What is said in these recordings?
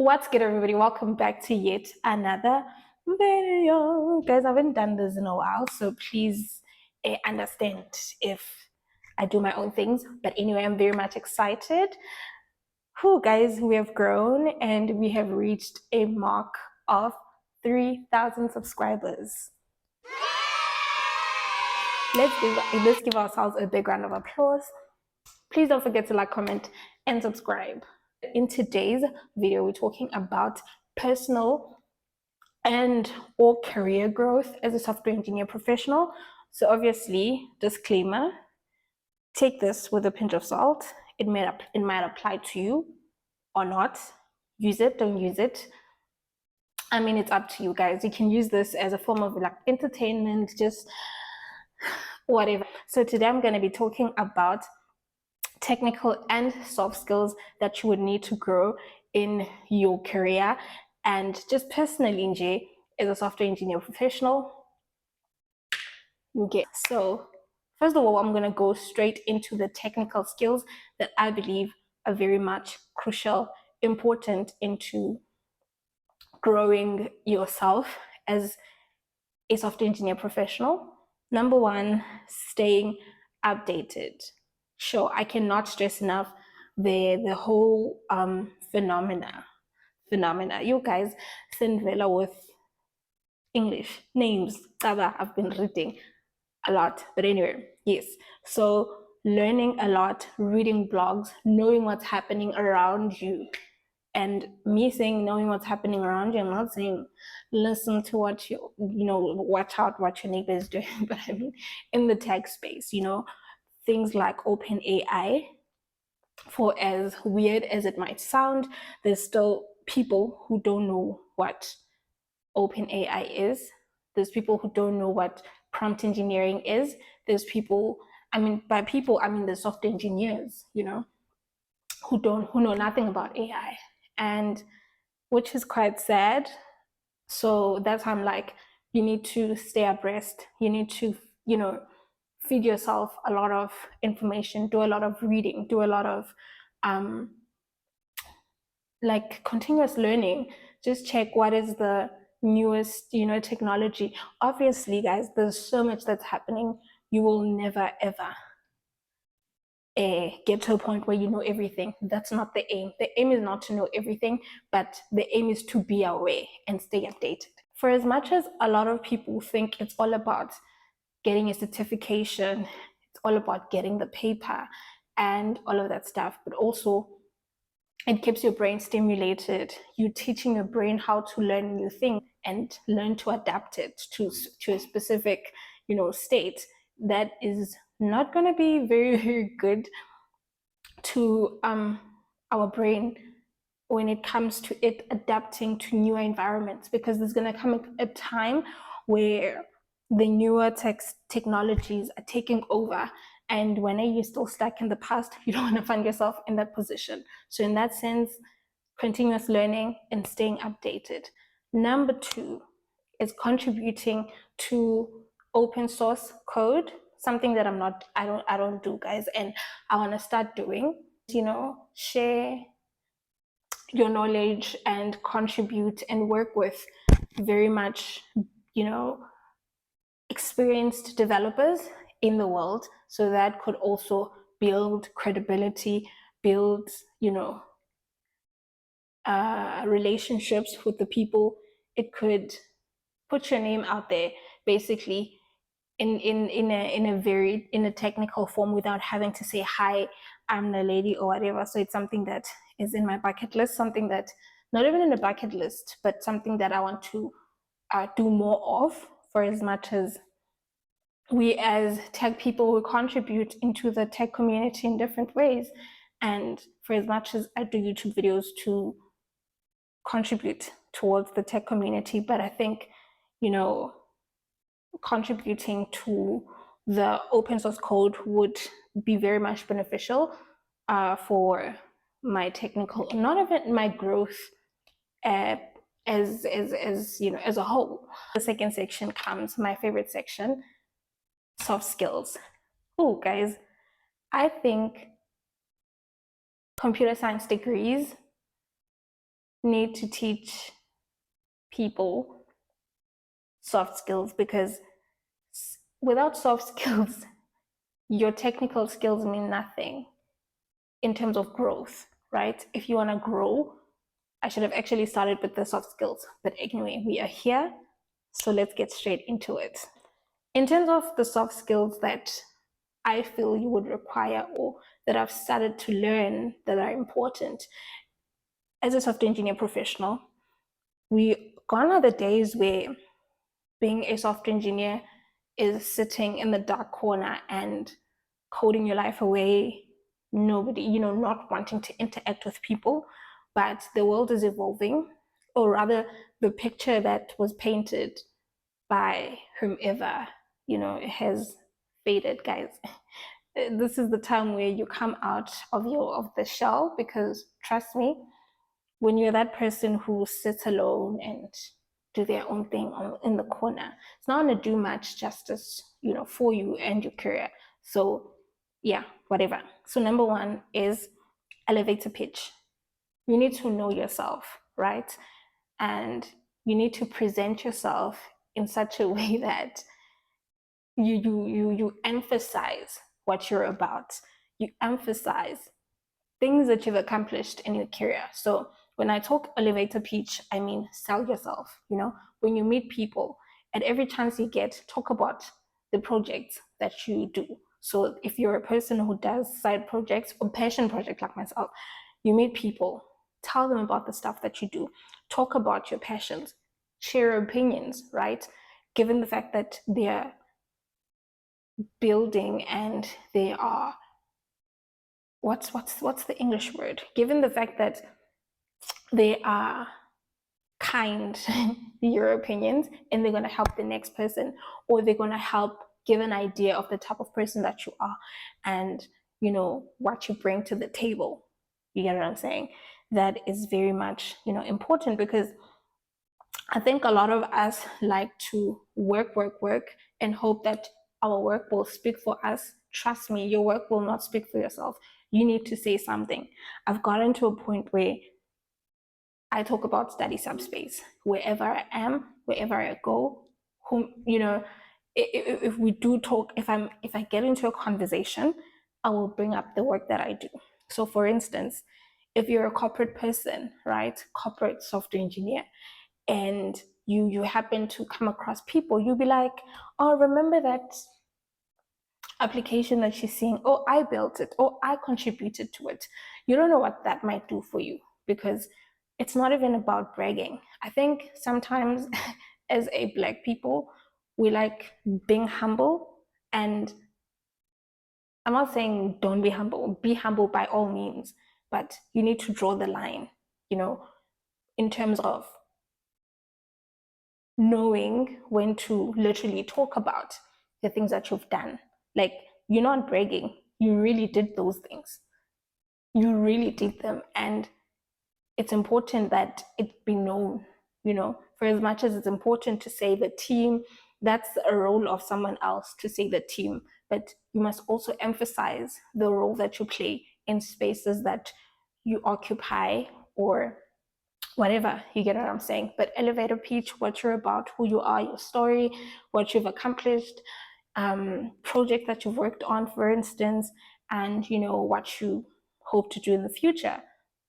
What's good, everybody? Welcome back to yet another video. Guys, I haven't done this in a while, so please understand if I do my own things. But anyway, I'm very much excited. Who, guys, we have grown and we have reached a mark of 3,000 subscribers. Let's give ourselves a big round of applause. Please don't forget to like, comment, and subscribe. In today's video, we're talking about personal and or career growth as a software engineer professional. So obviously, disclaimer, take this with a pinch of salt. It might apply to you or not. Use it, don't use it. I mean, it's up to you guys. You can use this as a form of like entertainment, just whatever. So today I'm going to be talking about technical and soft skills that you would need to grow in your career and just personally as a software engineer professional. Okay, so first of all, I'm going to go straight into the technical skills that I believe are very much crucial, important into growing yourself as a software engineer professional. Number one, staying updated. Sure, I cannot stress enough the whole phenomena. You guys, Sindvela with English names. I've been reading a lot, but anyway, yes. So learning a lot, reading blogs, knowing what's happening around you. And me saying knowing what's happening around you, I'm not saying listen to what watch out what your neighbor is doing, but I mean in the tech space, things like OpenAI, for as weird as it might sound, there's still people who don't know what OpenAI is. There's people who don't know what prompt engineering is. There's people, by people, I mean the software engineers, who know nothing about AI, and which is quite sad. So that's how I'm like, you need to stay abreast. You need to, feed yourself a lot of information, do a lot of reading, do a lot of like continuous learning. Just check what is the newest, technology. Obviously, guys, there's so much that's happening. You will never ever get to a point where you know everything. That's not the aim. The aim is not to know everything, but the aim is to be aware and stay updated. For as much as a lot of people think it's all about getting a certification, it's all about getting the paper and all of that stuff, but also it keeps your brain stimulated. You're teaching your brain how to learn new things and learn to adapt it to a specific, state. That is not going to be very, very good to our brain when it comes to it adapting to newer environments, because there's going to come a time where the newer technologies are taking over, and when you're still stuck in the past, you don't want to find yourself in that position. So in that sense, continuous learning and staying updated. Number two is contributing to open source code, something that I don't do, guys, and I want to start doing. Share your knowledge and contribute and work with very much, experienced developers in the world, so that could also build credibility, build, relationships with the people. It could put your name out there, basically, in a technical form, without having to say, hi, I'm the lady or whatever. So it's something that is in my bucket list, something that not even in a bucket list, but something that I want to do more of. For as much as we as tech people will contribute into the tech community in different ways, and for as much as I do YouTube videos to contribute towards the tech community, but I think, contributing to the open source code would be very much beneficial for my technical, not even my growth as a whole. The second section comes my favorite section, soft skills. Oh, guys, I think computer science degrees need to teach people soft skills, because without soft skills, your technical skills mean nothing in terms of growth, right? If you want to grow, I should have actually started with the soft skills. But anyway, we are here, so let's get straight into it. In terms of the soft skills that I feel you would require, or that I've started to learn that are important as a software engineer professional, gone are the days where being a software engineer is sitting in the dark corner and coding your life away, nobody, not wanting to interact with people. But the world is evolving, or rather, the picture that was painted by whomever, it has faded, guys. This is the time where you come out of the shell, because trust me, when you're that person who sits alone and do their own thing in the corner, it's not going to do much justice, for you and your career. So yeah, whatever. So number one is elevator pitch. You need to know yourself, right? And you need to present yourself in such a way that you emphasize what you're about. You emphasize things that you've accomplished in your career. So when I talk elevator pitch, I mean sell yourself. When you meet people, at every chance you get, talk about the projects that you do. So if you're a person who does side projects or passion projects like myself, you meet people, tell them about the stuff that you do, talk about your passions, share your opinions, right? Given the fact that they're building and they are, what's the English word? Given the fact that they are kind to your opinions, and they're going to help the next person, or they're going to help give an idea of the type of person that you are, and what you bring to the table. You get what I'm saying? That is very much important, because I think a lot of us like to work and hope that our work will speak for us. Trust me, your work will not speak for yourself. You need to say something. I've gotten to a point where I talk about study subspace wherever I am, wherever I go. If we do talk, if I get into a conversation, I will bring up the work that I do. So, for instance, if you're a corporate person, right, corporate software engineer, and you happen to come across people, you'll be like, oh, remember that application that you're seeing? Oh, I built it. Oh, I contributed to it. You don't know what that might do for you, because it's not even about bragging. I think sometimes as a Black people, we like being humble. And I'm not saying don't be humble by all means, but you need to draw the line, in terms of knowing when to literally talk about the things that you've done. Like, you're not bragging, you really did those things. You really did them. And it's important that it be known, for as much as it's important to say the team, that's a role of someone else to say the team. But you must also emphasize the role that you play in spaces that you occupy, or whatever. You get what I'm saying? But elevator pitch, what you're about, who you are, your story, what you've accomplished, project that you've worked on, for instance, and what you hope to do in the future.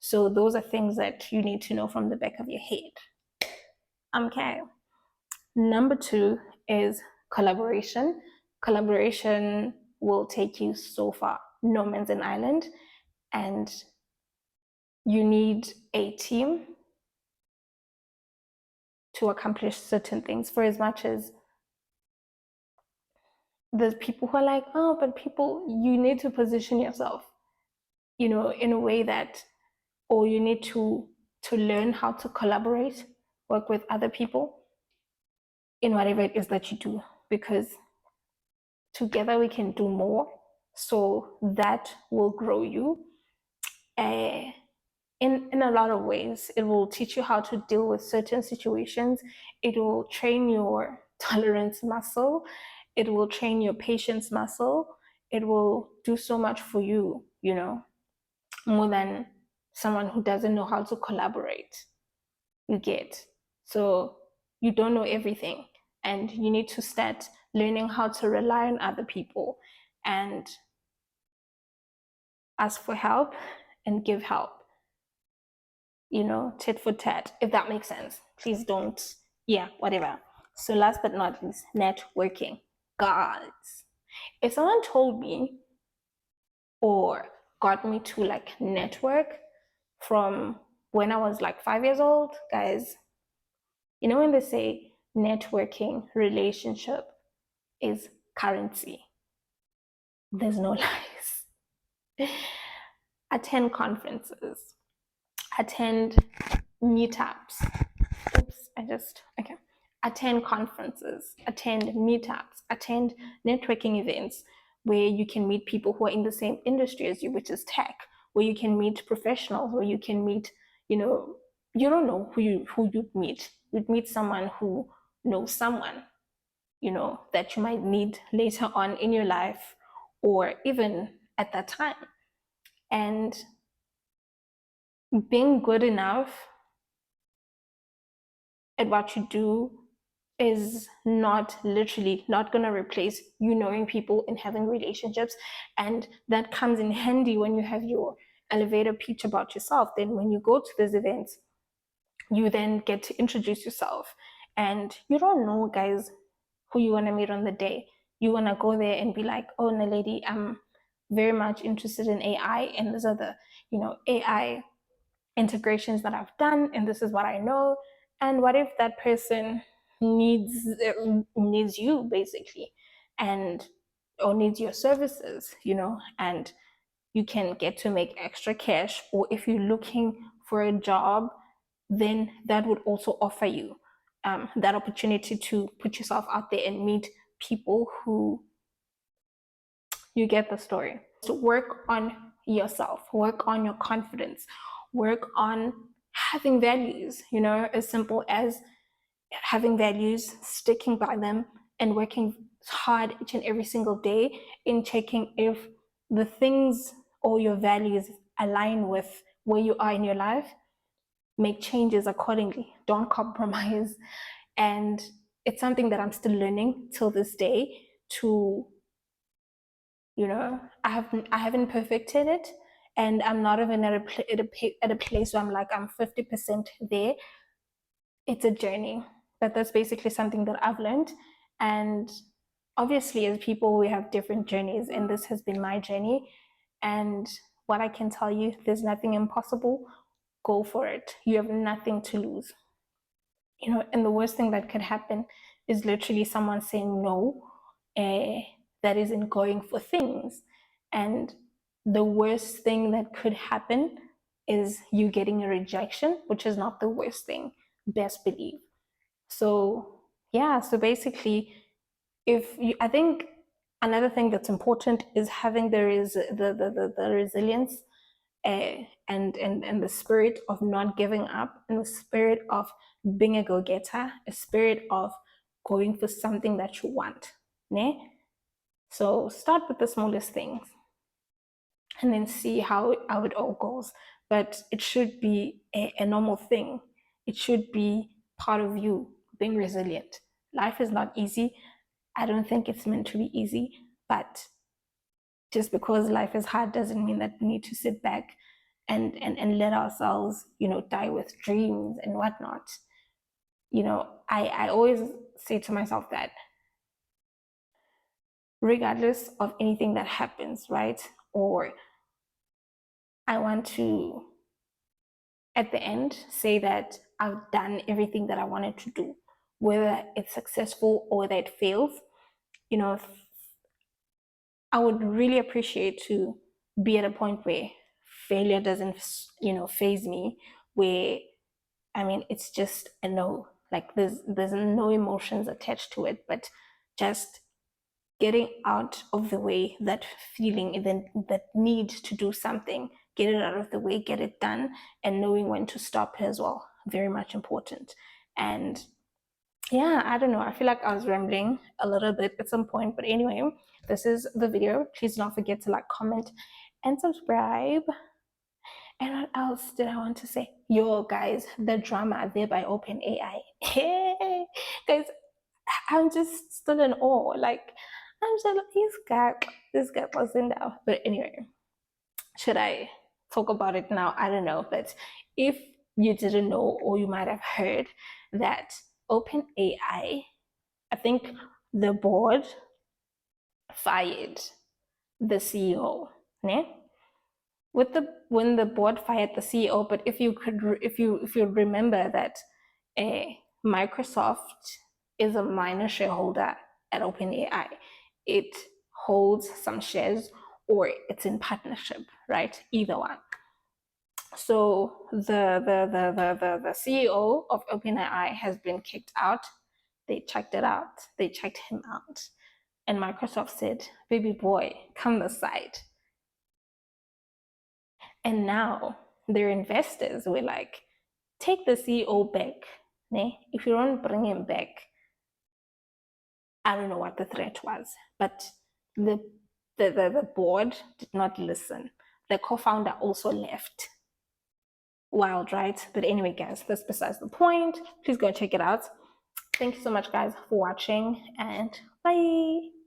So those are things that you need to know from the back of your head. Okay. Number two is collaboration. Collaboration will take you so far. No man's an island, and you need a team to accomplish certain things. For as much as there's people who are like, oh, but you need to position yourself, in a way that, or you need to learn how to collaborate, work with other people in whatever it is that you do, because together we can do more. So that will grow you. In a lot of ways, it will teach you how to deal with certain situations. It will train your tolerance muscle. It will train your patience muscle. It will do so much for you, more than someone who doesn't know how to collaborate. you get. So you don't know everything, and you need to start learning how to rely on other people and ask for help and give help, tit for tat, if that makes sense. Please don't, yeah, whatever. So last but not least, networking. Guys, if someone told me or got me to like network from when I was like 5 years old, guys, when they say networking relationship is currency, there's no lies. Attend conferences, attend meetups. Okay. Attend conferences, attend meetups, attend networking events where you can meet people who are in the same industry as you, which is tech, where you can meet professionals, where you can meet, you don't know who you'd meet. You'd meet someone who knows someone, that you might need later on in your life or even at that time. And being good enough at what you do is not going to replace you knowing people and having relationships. And that comes in handy when you have your elevator pitch about yourself. Then when you go to these events, you then get to introduce yourself. And you don't know, guys, who you want to meet on the day. You want to go there and be like, oh, Naledi, I'm very much interested in AI, and these are the, AI integrations that I've done, and this is what I know. And what if that person needs you basically, and or needs your services, and you can get to make extra cash. Or if you're looking for a job, then that would also offer you that opportunity to put yourself out there and meet people who, you get the story. So work on yourself, work on your confidence, work on having values, as simple as having values, sticking by them, and working hard each and every single day in checking if the things or your values align with where you are in your life. Make changes accordingly. Don't compromise. And it's something that I'm still learning till this day to, I haven't perfected it, and I'm not even at a place where I'm like, I'm 50% there. It's a journey, but that's basically something that I've learned. And obviously, as people, we have different journeys, and this has been my journey. And what I can tell you, there's nothing impossible. Go for it. You have nothing to lose. And the worst thing that could happen is literally someone saying no, that isn't going for things. And the worst thing that could happen is you getting a rejection, which is not the worst thing, best believe. So yeah, so basically, I think another thing that's important is having the resilience, and the spirit of not giving up, and the spirit of being a go-getter, a spirit of going for something that you want. Ne? So start with the smallest things and then see how it all goes. But it should be a normal thing. It should be part of you being resilient. Life is not easy. I don't think it's meant to be easy, but just because life is hard doesn't mean that we need to sit back and let ourselves, die with dreams and whatnot. I always say to myself that regardless of anything that happens, right? Or I want to, at the end, say that I've done everything that I wanted to do, whether it's successful or whether it fails. I would really appreciate to be at a point where failure doesn't, faze me, where, it's just a no, like there's no emotions attached to it, but just getting out of the way, that feeling, then that need to do something, get it out of the way, get it done, and knowing when to stop as well, very much important. And yeah, I don't know, I feel like I was rambling a little bit at some point, but anyway, this is the video. Please don't forget to like, comment, and subscribe. And what else did I want to say? Yo, guys, the drama there by OpenAI. Guys, I'm just still in awe. Like, I'm just like, this guy was in there. But anyway, should I talk about it now? I don't know. But if you didn't know, or you might have heard that OpenAI, I think the board fired the CEO, né? When the board fired the CEO, but if you remember that Microsoft is a minor shareholder at OpenAI, it holds some shares or it's in partnership, right? Either one. So the CEO of OpenAI has been kicked out. They checked it out. They checked him out. And Microsoft said, baby boy, come this side. And now their investors were like, take the CEO back. Ne? If you don't bring him back, I don't know what the threat was. But the board did not listen. The co-founder also left. Wild, right? But anyway, guys, that's besides the point. Please go check it out. Thank you so much, guys, for watching, and bye.